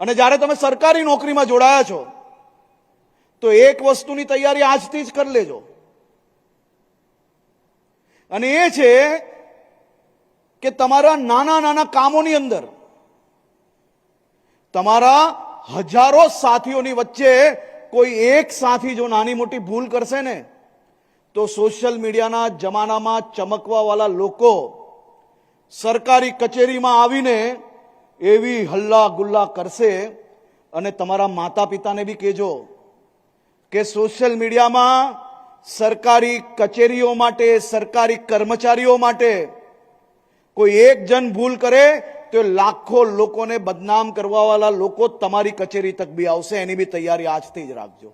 અને જ્યારે તમે સરકારી નોકરીમાં જોડાયા છો તો એક વસ્તુની તૈયારી આજથી જ કરી લેજો, અને એ છે કે તમારા નાના નાના કામોની અંદર તમારા હજારો સાથીઓની વચ્ચે કોઈ એક સાથી જો નાની મોટી ભૂલ કરશે ને તો સોશિયલ મીડિયાના જમાનામાં ચમકવાવાળા લોકો સરકારી કચેરીમાં આવીને એવી હલ્લા ગુલ્લા કરશે. અને તમારા માતા પિતાને બી કહેજો કે સોશિયલ મીડિયામાં સરકારી કચેરીઓ માટે, સરકારી કર્મચારીઓ માટે કોઈ એક જણ ભૂલ કરે તો લાખો લોકોને બદનામ કરવાવાળા લોકો તમારી કચેરી તક બી આવશે. એની બી તૈયારી આજથી જ રાખજો.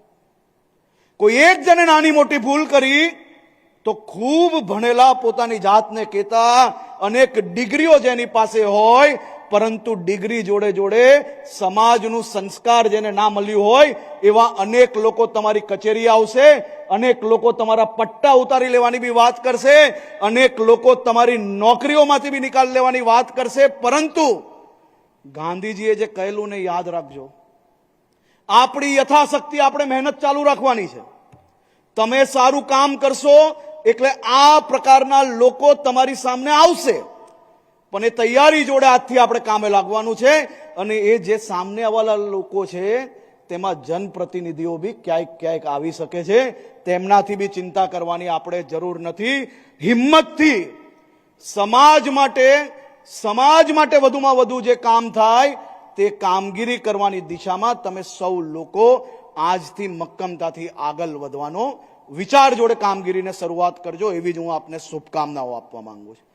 કોઈ એક જણે નાની મોટી ભૂલ કરી તો ખૂબ ભણેલા, પોતાની જાતને કહેતા અનેક ડિગ્રીઓ જેની પાસે હોય, પરંતુ ડિગ્રી જોડે જોડે સમાજનું સંસ્કાર જેને ના મળ્યું હોય એવા અનેક લોકો તમારી કચેરી આવશે. અનેક લોકો તમારા પટ્ટા ઉતારી લેવાની બી વાત કરશે, અનેક લોકો તમારી નોકરીઓમાંથી બી નિકાલ લેવાની વાત કરશે. પરંતુ ગાંધીજીએ જે કહેલું ને યાદ રાખજો, આપણી યથાશક્તિ આપણે મહેનત ચાલુ રાખવાની છે. તમે સારું કામ કરશો એટલે આ પ્રકારના લોકો તમારી સામે આવશે, પણ એ તૈયારી જોડે આજથી આપણે કામે લાગવાનું છે. અને એ જે સામે આવેલા લોકો છે તેમાં જનપ્રતિનિધિઓ બી ક્યાંક ક્યાંક આવી શકે છે, તેમનાથી બી ચિંતા કરવાની આપણે જરૂર નથી. હિંમતથી સમાજ માટે વધુમાં વધુ જે કામ થાય તે કામગીરી કરવાની દિશામાં તમે સૌ લોકો આજથી મક્કમતાથી આગળ વધવાનો વિચાર જોડે કામગીરીને શરૂઆત કરજો. એવી જ હું આપને શુભકામનાઓ આપવા માંગુ છું.